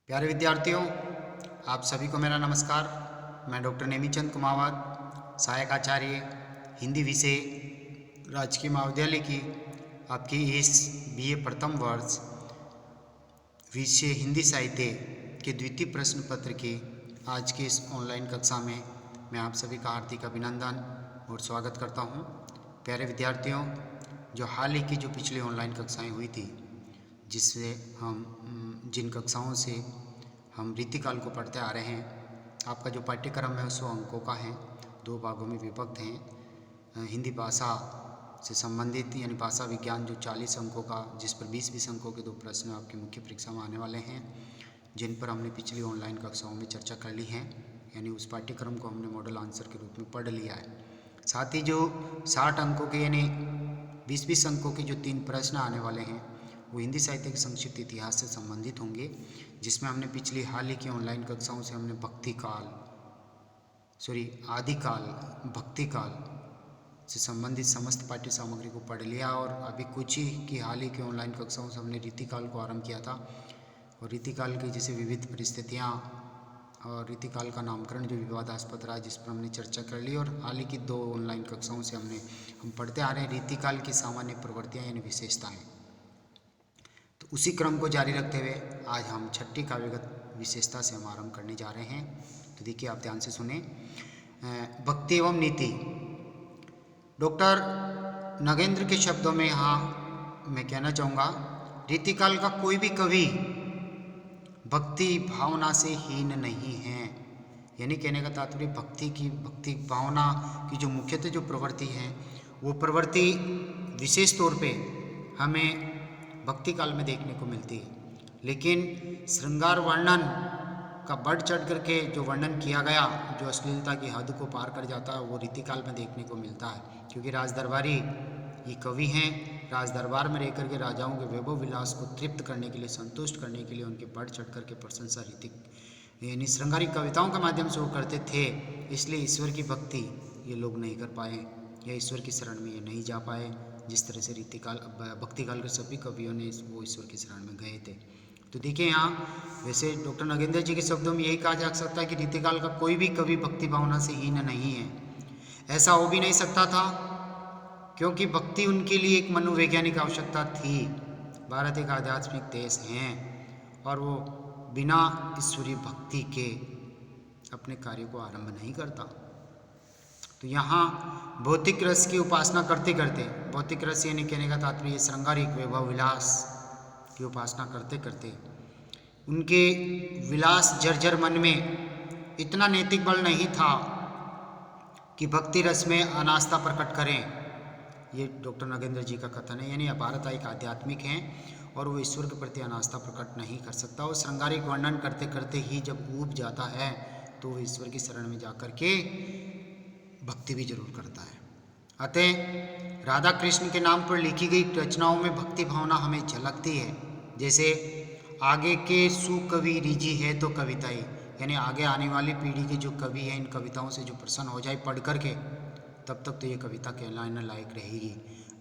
प्यारे विद्यार्थियों, आप सभी को मेरा नमस्कार। मैं डॉक्टर नेमीचंद कुमावत, सहायक आचार्य हिंदी विषय, राजकीय महाविद्यालय की आपकी इस बीए प्रथम वर्ष विषय हिंदी साहित्य के द्वितीय प्रश्न पत्र की आज की इस ऑनलाइन कक्षा में मैं आप सभी का हार्दिक अभिनंदन और स्वागत करता हूं। प्यारे विद्यार्थियों, जो हाल ही की जो पिछली ऑनलाइन कक्षाएं हुई थी, जिससे हम जिन कक्षाओं से हम रीतिकाल को पढ़ते आ रहे हैं, आपका जो पाठ्यक्रम है 100 अंकों का है, 2 भागों में विभक्त हैं। हिंदी भाषा से संबंधित यानी भाषा विज्ञान जो 40 अंकों का, जिस पर 20-20 अंकों के 2 प्रश्न आपकी मुख्य परीक्षा में आने वाले हैं, जिन पर हमने पिछली ऑनलाइन कक्षाओं में चर्चा कर ली है, यानी उस पाठ्यक्रम को हमने मॉडल आंसर के रूप में पढ़ लिया है। साथ ही जो 60 अंकों के यानी 20-20 अंकों के जो 3 प्रश्न आने वाले हैं, वो हिंदी साहित्य के संक्षिप्त इतिहास से संबंधित होंगे, जिसमें हमने पिछली हाल ही की ऑनलाइन कक्षाओं से हमने आदिकाल, भक्तिकाल से संबंधित समस्त पाठ्य सामग्री को पढ़ लिया। और अभी कुछ ही की हाल ही की ऑनलाइन कक्षाओं से हमने रीतिकाल को आरंभ किया था, और रीतिकाल की जैसे विविध परिस्थितियाँ और रीतिकाल का नामकरण जो विवादास्पद रहा, जिस पर हमने चर्चा कर ली। और हाल ही की 2 ऑनलाइन कक्षाओं से हम पढ़ते आ रहे हैं रीतिकाल की सामान्य प्रवृत्तियाँ यानी विशेषताएँ। तो उसी क्रम को जारी रखते हुए आज हम 6ठी काव्यगत विशेषता से हम आरंभ करने जा रहे हैं। तो देखिए, आप ध्यान से सुने। भक्ति एवं नीति। डॉक्टर नगेंद्र के शब्दों में यहाँ मैं कहना चाहूँगा, रीतिकाल का कोई भी कवि भक्ति भावना से हीन नहीं है। यानी कहने का तात्पर्य भक्ति भावना की जो मुख्यतः जो प्रवृत्ति है, वो प्रवृत्ति विशेष तौर पे हमें भक्ति काल में देखने को मिलती है। लेकिन श्रृंगार वर्णन का बढ़ चढ़ करके जो वर्णन किया गया, जो अश्लीलता की हद को पार कर जाता है, वो रीतिकाल में देखने को मिलता है। क्योंकि राजदरबारी ये कवि हैं, राज दरबार में रह करके राजाओं के वैभव विलास को तृप्त करने के लिए, संतुष्ट करने के लिए उनके बढ़ चढ़ करके प्रशंसा यानी श्रृंगारिक कविताओं के माध्यम से वो करते थे। इसलिए ईश्वर की भक्ति ये लोग नहीं कर पाए, या ईश्वर की शरण में ये नहीं जा पाए, जिस तरह से भक्तिकाल के सभी कवियों ने वो ईश्वर की शरण में गए थे। तो देखिए, यहाँ वैसे डॉक्टर नगेंद्र जी के शब्दों में यही कहा जा सकता है कि रीतिकाल का कोई भी कवि भक्ति भावना से हीन नहीं है। ऐसा हो भी नहीं सकता था, क्योंकि भक्ति उनके लिए एक मनोवैज्ञानिक आवश्यकता थी। भारत एक आध्यात्मिक देश है, और वो बिना ईश्वरीय भक्ति के अपने कार्य को आरंभ नहीं करता। तो यहाँ भौतिक रस की उपासना करते करते, भौतिक रस यानी कहने का तात्पर्य श्रृंगारिक वैभव विलास की उपासना करते करते उनके विलास जर्जर मन में इतना नैतिक बल नहीं था कि भक्ति रस में अनास्था प्रकट करें। ये डॉक्टर नगेंद्र जी का कथन है। यानी भारत एक आध्यात्मिक हैं, और वो ईश्वर के प्रति अनास्था प्रकट नहीं कर सकता। वो श्रृंगारिक वर्णन करते करते ही जब ऊब जाता है, तो वो ईश्वर की शरण में जाकर के भक्ति भी जरूर करता है। अतः राधा कृष्ण के नाम पर लिखी गई रचनाओं में भक्ति भावना हमें झलकती है। जैसे आगे के सुकवि रिझी है तो कविताएं, यानी आगे आने वाली पीढ़ी के जो कवि हैं, इन कविताओं से जो प्रसन्न हो जाए पढ़ करके, तब तक तो ये कविता कहलाने लायक रहेगी।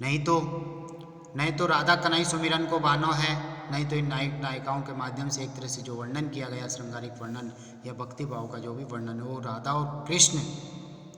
नहीं तो राधा कन्हई सुमिरन को बानो है, नहीं तो इन नायक नायिकाओं के माध्यम से एक तरह से जो वर्णन किया गया, श्रृंगारिक वर्णन या भक्ति भाव का जो भी वर्णन है, वो राधा और कृष्ण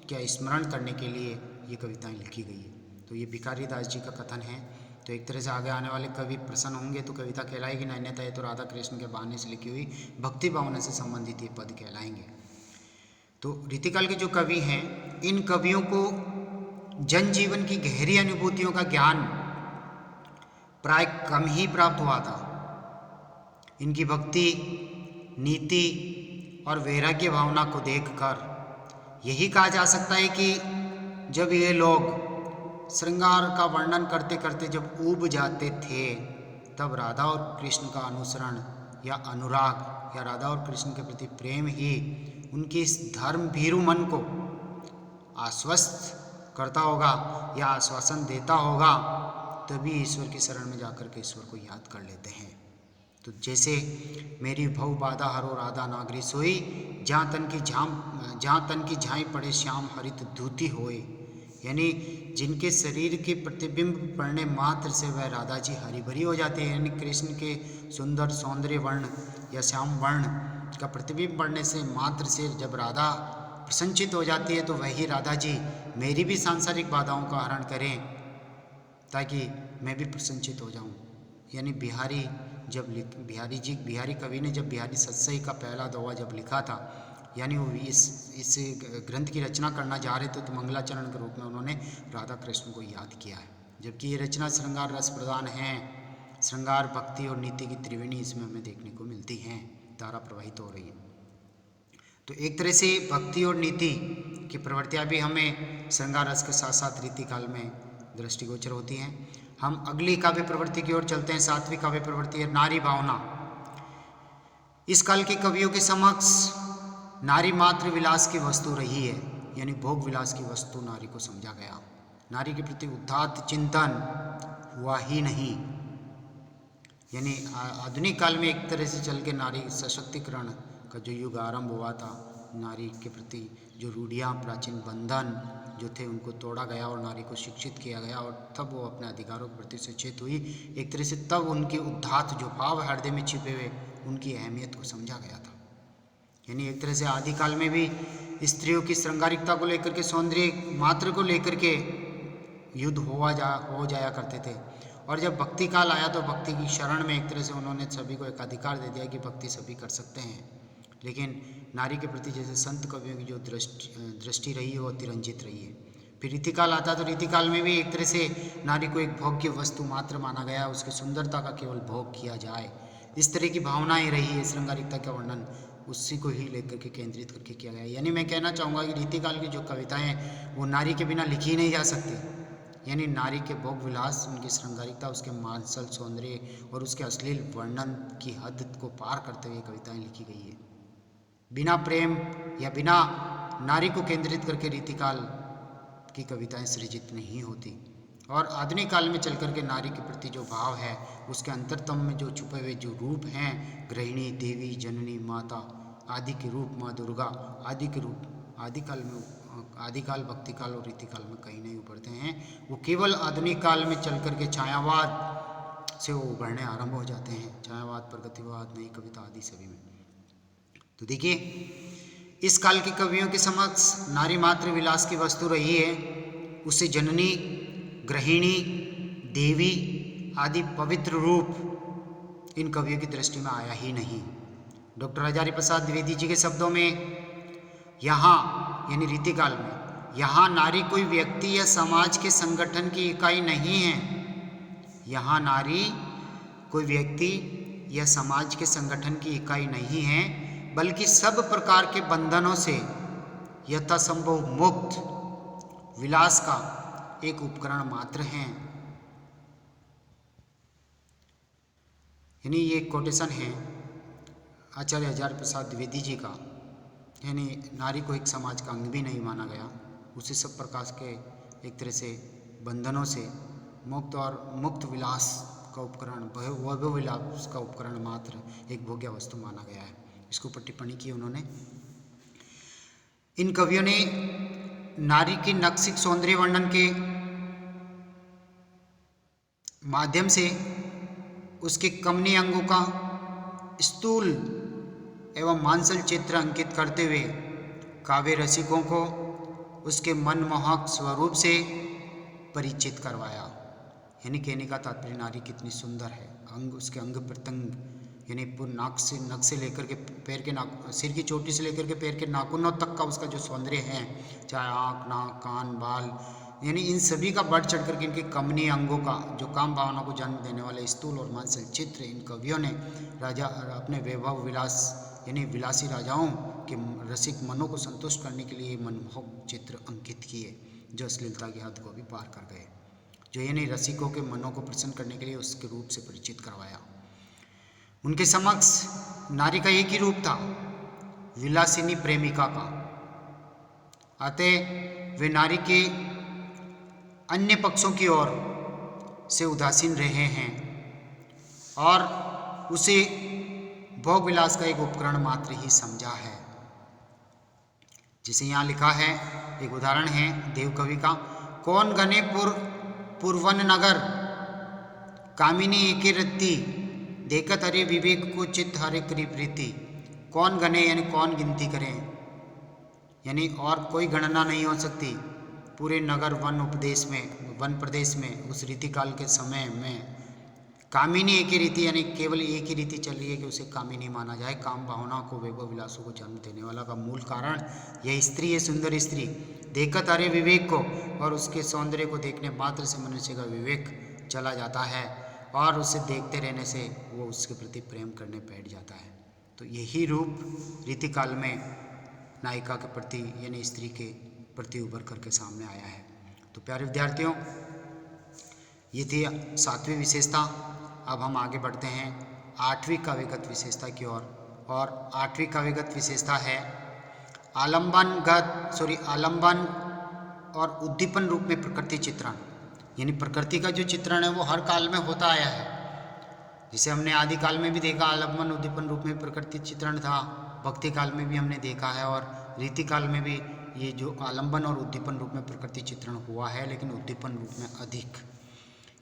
क्या स्मरण करने के लिए ये कविताएं लिखी गई है। तो ये भिखारी दास जी का कथन है। तो एक तरह से आगे आने वाले कवि प्रसन्न होंगे तो कविता कहलाएगी, अन्यथा ये तो राधा कृष्ण के बहाने से लिखी हुई भक्ति भावना से संबंधित ये पद कहलाएंगे। तो रीतिकाल के जो कवि हैं, इन कवियों को जनजीवन की गहरी अनुभूतियों का ज्ञान प्राय कम ही प्राप्त हुआ था। इनकी भक्ति, नीति और वैराग्य भावना को देखकर यही कहा जा सकता है कि जब ये लोग श्रृंगार का वर्णन करते करते जब ऊब जाते थे, तब राधा और कृष्ण का अनुसरण या अनुराग या राधा और कृष्ण के प्रति प्रेम ही उनके इस धर्म भीरु मन को आश्वस्त करता होगा या आश्वासन देता होगा, तभी ईश्वर की शरण में जाकर के ईश्वर को याद कर लेते हैं। तो जैसे मेरी भव बाधा हरो राधा नागरी सोई, जहाँ तन की झाई पड़े श्याम हरित धूति होए। यानी जिनके शरीर के प्रतिबिंब पड़ने मात्र से वह राधा जी हरी भरी हो जाती है। यानी कृष्ण के सुंदर सौंदर्य वर्ण या श्याम वर्ण का प्रतिबिंब पड़ने से मात्र से जब राधा प्रसन्नचित हो जाती है तो वही राधा जी मेरी भी सांसारिक बाधाओं का हरण करें ताकि मैं भी प्रसन्नचित हो जाऊं। यानी बिहारी कवि ने जब बिहारी सत्सई का पहला दोहा जब लिखा था, यानी वो इस ग्रंथ की रचना करना जा रहे थे तो मंगलाचरण के रूप में उन्होंने राधा कृष्ण को याद किया है। जबकि ये रचना श्रृंगार रस प्रधान है, श्रृंगार भक्ति और नीति की त्रिवेणी इसमें हमें देखने को मिलती हैं, धारा प्रवाहित हो रही है। तो एक तरह से भक्ति और नीति की प्रवृत्तियाँ भी हमें श्रृंगार रस के साथ साथ रीतिकाल में दृष्टिगोचर होती हैं। हम अगली काव्य प्रवृत्ति की ओर चलते हैं। 7वीं काव्य प्रवृत्ति है नारी भावना। इस काल के कवियों के समक्ष नारी मात्र विलास की वस्तु रही है, यानी भोग विलास की वस्तु नारी को समझा गया। नारी के प्रति उदात्त चिंतन हुआ ही नहीं। यानी आधुनिक काल में एक तरह से चल के नारी सशक्तिकरण का जो युग आरंभ हुआ था, नारी के प्रति जो रूढ़ियाँ, प्राचीन बंधन जो थे उनको तोड़ा गया और नारी को शिक्षित किया गया और तब वो अपने अधिकारों के प्रति सचेत हुई। एक तरह से तब उनके उदात्त जो भाव हृदय में छिपे हुए उनकी अहमियत को समझा गया था। यानी एक तरह से आदिकाल में भी स्त्रियों की श्रृंगारिकता को लेकर के, सौंदर्य मात्र को लेकर के युद्ध हो जाया करते थे। और जब भक्ति काल आया तो भक्ति की शरण में एक तरह से उन्होंने सभी को एक अधिकार दे दिया कि भक्ति सभी कर सकते हैं। लेकिन नारी के प्रति जैसे संत कवियों की जो दृष्टि रही है वो अतिरंजित रही है। फिर रीतिकाल आता तो रीतिकाल में भी एक तरह से नारी को एक भोग्य वस्तु मात्र माना गया, उसकी सुंदरता का केवल भोग किया जाए, इस तरह की भावनाएं रही है। श्रृंगारिकता का वर्णन उसी को ही लेकर के केंद्रित करके किया गया। यानी मैं कहना चाहूँगा कि रीतिकाल की जो कविताएं हैं वो नारी के बिना लिखी नहीं जा सकती। यानी नारी के भोग विलास, उनकी श्रृंगारिकता, उसके मांसल सौंदर्य और उसके अश्लील वर्णन की हद को पार करते हुए कविताएं लिखी गई है। बिना प्रेम या बिना नारी को केंद्रित करके रीतिकाल की कविताएं सृजित नहीं होती। और आधुनिक काल में चल कर के नारी के प्रति जो भाव है उसके अंतरतम में जो छुपे हुए जो रूप हैं, गृहिणी, देवी, जननी, माता आदि के रूप, माँ दुर्गा आदि के रूप आदिकाल, भक्तिकाल और रीतिकाल में कहीं नहीं उभरते हैं। वो केवल आधुनिक काल में चल कर के छायावाद से वो उभरने आरंभ हो जाते हैं। छायावाद, प्रगतिवाद, नई कविता आदि सभी में। तो देखिए, इस काल के कवियों के समक्ष नारी मात्र विलास की वस्तु रही है। उसे जननी, गृहिणी, देवी आदि पवित्र रूप इन कवियों की दृष्टि में आया ही नहीं। डॉक्टर हजारी प्रसाद द्विवेदी जी के शब्दों में, यहाँ यानी रीतिकाल में, यहाँ नारी कोई व्यक्ति या समाज के संगठन की इकाई नहीं है। यहाँ नारी कोई व्यक्ति या समाज के संगठन की इकाई नहीं है, बल्कि सब प्रकार के बंधनों से यथासंभव मुक्त विलास का एक उपकरण मात्र हैं। यानी ये कोटेशन है आचार्य हजारी प्रसाद द्विवेदी जी का। यानी नारी को एक समाज का अंग भी नहीं माना गया, उसे सब प्रकार के एक तरह से बंधनों से मुक्त और मुक्त विलास का उपकरण, वैभव विलास का उपकरण मात्र एक भोग्य वस्तु माना गया है। इसके ऊपर टिप्पणी की उन्होंने। इन कवियों ने नारी की नक्सिक सौंदर्य वर्णन के माध्यम से उसके कमनीय अंगों का स्थूल एवं मांसल चित्र अंकित करते हुए काव्य रसिकों को उसके मनमोहक स्वरूप से परिचित करवाया। यानी कहने का तात्पर्य नारी कितनी सुंदर है, अंग, उसके अंग प्रत्यंग, यानी पूर्ण नक से लेकर के पैर के सिर की चोटी से लेकर के पैर के नाखूनों तक का उसका जो सौंदर्य है, चाहे आँख, नाक, कान, बाल, यानी इन सभी का बढ़ चढ़ करके इनके कमनीय अंगों का जो काम भावना को जन्म देने वाले स्थूल और मांसल चित्र इन कवियों ने राजा अपने वैभव विलास यानी विलासी राजाओं के रसिक मनों को संतुष्ट करने के लिए मनमोहक चित्र अंकित किए, जो अश्लीलता की हद को भी पार कर गए, जो यानी रसिकों के मनों को प्रसन्न करने के लिए उसके रूप से परिचित करवाया। उनके समक्ष नारी का एक ही रूप था, विलासिनी प्रेमिका का। अतः वे नारी के अन्य पक्षों की ओर से उदासीन रहे हैं और उसे भोग विलास का एक उपकरण मात्र ही समझा है। जिसे यहाँ लिखा है, एक उदाहरण है देव कवि का, कौन गणे पूर्वन नगर, कामिनी एके रत्ती, देखत हरे विवेक को चित्त हरे प्रीति। कौन गणे यानी कौन गिनती करें, यानी और कोई गणना नहीं हो सकती पूरे नगर वन प्रदेश में उस रीतिकाल के समय में। कामिनी एक ही रीति यानी केवल एक ही रीति चल रही है कि उसे कामिनी माना जाए। काम भावना को वैभव विलासों को जन्म देने वाला का मूल कारण यह स्त्री है, सुंदर स्त्री। देखत हरे विवेक को, और उसके सौंदर्य को देखने मात्र से मनुष्य का विवेक चला जाता है और उसे देखते रहने से वो उसके प्रति प्रेम करने बैठ जाता है। तो यही रूप रीतिकाल में नायिका के प्रति यानी स्त्री के प्रति उभर करके सामने आया है। तो प्यारे विद्यार्थियों, ये थी 7वीं विशेषता। अब हम आगे बढ़ते हैं 8वीं काव्यगत विशेषता की ओर। और 8वीं काव्यगत विशेषता है आलंबन और उद्दीपन रूप में प्रकृति चित्रण। यानी प्रकृति का जो चित्रण है वो हर काल में होता आया है। जिसे हमने आदि काल में भी देखा, आलंबन उद्दीपन रूप में प्रकृति चित्रण था। भक्ति काल में भी हमने देखा है और रीति काल में भी ये जो आलंबन और उद्दीपन रूप में प्रकृति चित्रण हुआ है, लेकिन उद्दीपन रूप में अधिक।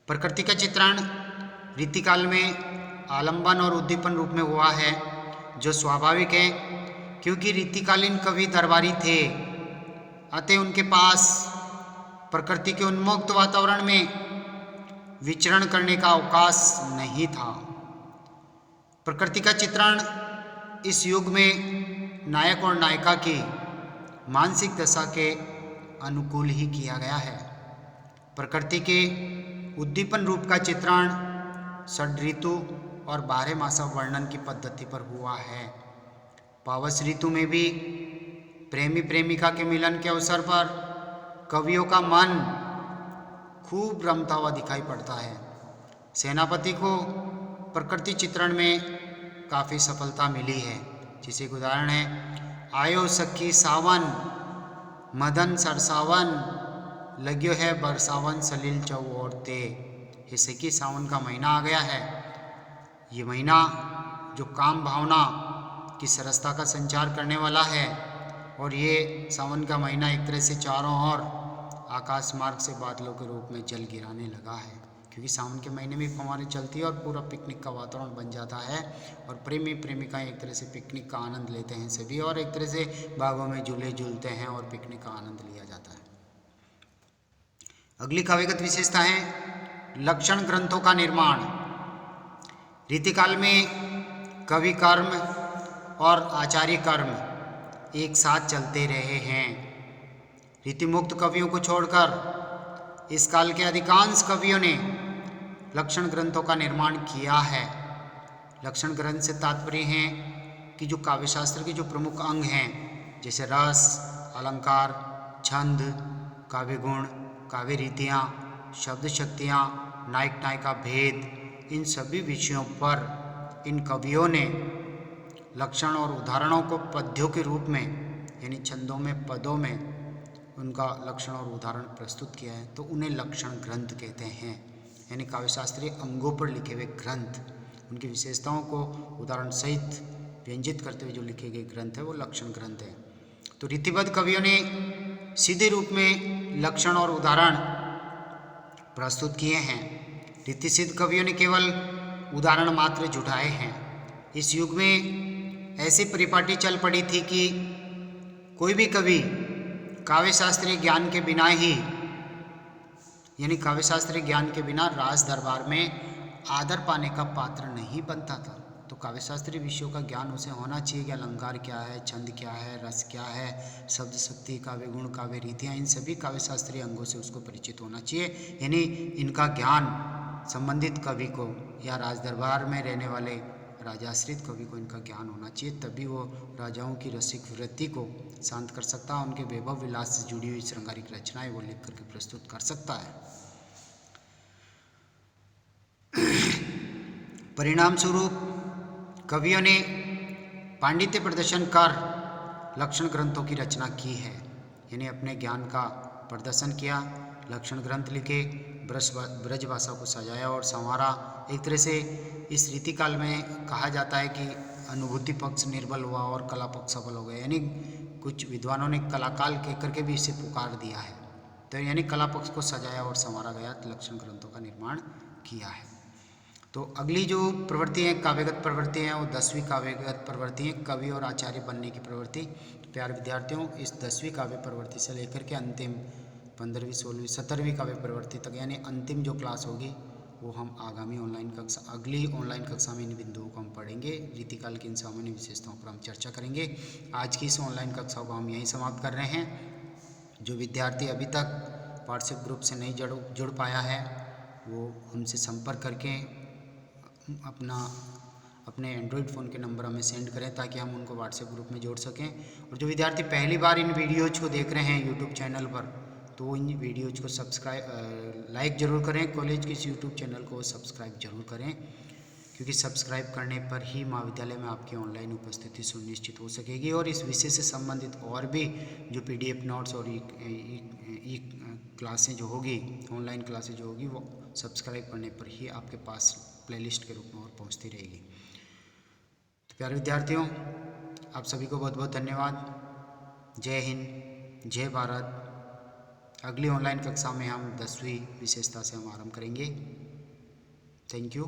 प्रकृति का चित्रण रीतिकाल में आलंबन और उद्दीपन रूप में हुआ है, जो स्वाभाविक है क्योंकि रीतिकालीन कवि दरबारी थे, अतः उनके पास प्रकृति के उन्मुक्त वातावरण में विचरण करने का अवकाश नहीं था। प्रकृति का चित्रण इस युग में नायक और नायिका की मानसिक दशा के अनुकूल ही किया गया है। प्रकृति के उद्दीपन रूप का चित्रण षड ऋतु और 12 मासा वर्णन की पद्धति पर हुआ है। पावस ऋतु में भी प्रेमी प्रेमिका के मिलन के अवसर पर कवियों का मन खूब रमता हुआ दिखाई पड़ता है। सेनापति को प्रकृति चित्रण में काफ़ी सफलता मिली है। जिसे एक उदाहरण है, आयो सखी सावन मदन सरसावन, लग्यो है बरसावन सलील चौते। ये सखी सावन का महीना आ गया है। ये महीना जो काम भावना की सरसता का संचार करने वाला है, और ये सावन का महीना एक तरह से चारों ओर आकाश मार्ग से बादलों के रूप में जल गिराने लगा है, क्योंकि सावन के महीने में फव्वारें चलती है और पूरा पिकनिक का वातावरण बन जाता है और प्रेमी प्रेमिकाएं एक तरह से पिकनिक का आनंद लेते हैं सभी, और एक तरह से बागों में झूले झूलते हैं और पिकनिक का आनंद लिया जाता है। अगली काव्यगत विशेषता है लक्षण ग्रंथों का निर्माण। रीतिकाल में कवि कर्म और आचार्य कर्म एक साथ चलते रहे हैं। रीतिमुक्त कवियों को छोड़कर इस काल के अधिकांश कवियों ने लक्षण ग्रंथों का निर्माण किया है। लक्षण ग्रंथ से तात्पर्य है कि जो काव्यशास्त्र के जो प्रमुख अंग हैं, जैसे रस, अलंकार, छंद, काव्य गुण, काव्य रीतियाँ, शब्द शक्तियाँ, नायक नायिका भेद, इन सभी विषयों पर इन कवियों ने लक्षण और उदाहरणों को पद्यों के रूप में यानी छंदों में, पदों में उनका लक्षण और उदाहरण प्रस्तुत किया है, तो उन्हें लक्षण ग्रंथ कहते हैं। यानी काव्यशास्त्रीय अंगों पर लिखे हुए ग्रंथ, उनकी विशेषताओं को उदाहरण सहित व्यंजित करते हुए जो लिखे गए ग्रंथ है वो लक्षण ग्रंथ है। तो रीतिबद्ध कवियों ने सीधे रूप में लक्षण और उदाहरण प्रस्तुत किए हैं। रीतिसिद्ध कवियों ने केवल उदाहरण मात्र जुटाए हैं। इस युग में ऐसी परिपाटी चल पड़ी थी कि कोई भी कवि काव्यशास्त्रीय ज्ञान के बिना ही यानी काव्यशास्त्रीय ज्ञान के बिना राज दरबार में आदर पाने का पात्र नहीं बनता था। तो काव्यशास्त्रीय विषयों का ज्ञान उसे होना चाहिए कि अलंकार क्या है, छंद क्या है, रस क्या है, शब्द शक्ति, काव्य गुण, काव्य रीतियाँ, इन सभी काव्यशास्त्रीय अंगों से उसको परिचित होना चाहिए। यानी इनका ज्ञान संबंधित कवि को या राज दरबार में रहने वाले राजाश्रित कवि को इनका ज्ञान होना चाहिए, तभी वो राजाओं की रसिक वृत्ति को शांत कर सकता है, उनके वैभव विलास से जुड़ी हुई श्रृंगारिक रचनाएं वो लिख करके प्रस्तुत कर सकता है। परिणाम स्वरूप कवियों ने पांडित्य प्रदर्शन कर लक्षण ग्रंथों की रचना की है। यानी अपने ज्ञान का प्रदर्शन किया, लक्षण ग्रंथ लिखे, ब्रज भाषा को सजाया और संवारा। एक तरह से इस रीतिकाल में कहा जाता है कि अनुभूति पक्ष निर्बल हुआ और कला पक्ष सबल हो गया। यानी कुछ विद्वानों ने कलाकाल कह करके भी इसे पुकार दिया है। तो यानी कला पक्ष को सजाया और संवारा गया लक्षण ग्रंथों का निर्माण किया है। तो अगली जो प्रवृत्ति है काव्यगत प्रवृत्ति है वो 10वीं काव्यगत प्रवृत्ति है, कवि और आचार्य बनने की प्रवृत्ति। तो प्यारे विद्यार्थियों, इस 10वीं काव्य प्रवृत्ति से लेकर के अंतिम 15वीं 16वीं 17वीं काव्य प्रवृत्ति तक यानी अंतिम जो क्लास होगी वो हम आगामी अगली ऑनलाइन कक्षा में इन बिंदुओं को हम पढ़ेंगे। रीतिकाल की इन सामान्य विशेषताओं पर हम चर्चा करेंगे। आज की इस ऑनलाइन कक्षा को हम यहीं समाप्त कर रहे हैं। जो विद्यार्थी अभी तक व्हाट्सएप ग्रुप से नहीं जुड़ पाया है वो हमसे संपर्क करके अपने एंड्रॉयड फ़ोन के नंबर हमें सेंड करें ताकि हम उनको व्हाट्सएप ग्रुप में जोड़ सकें। और जो विद्यार्थी पहली बार इन वीडियोज़ को देख रहे हैं यूट्यूब चैनल पर, तो इन वीडियोज़ को लाइक ज़रूर करें। कॉलेज के इस यूट्यूब चैनल को सब्सक्राइब जरूर करें, क्योंकि सब्सक्राइब करने पर ही महाविद्यालय में आपकी ऑनलाइन उपस्थिति सुनिश्चित हो सकेगी। और इस विषय से संबंधित और भी जो PDF नोट्स और ई क्लासें जो होगी, ऑनलाइन क्लासें जो होगी, वो सब्सक्राइब करने पर ही आपके पास प्लेलिस्ट के रूप में और पहुंचती रहेगी। तो प्यारे विद्यार्थियों, आप सभी को बहुत बहुत धन्यवाद। जय हिंद, जय भारत। अगली ऑनलाइन कक्षा में हम 10वीं विशेषता से हम आरंभ करेंगे। Thank you.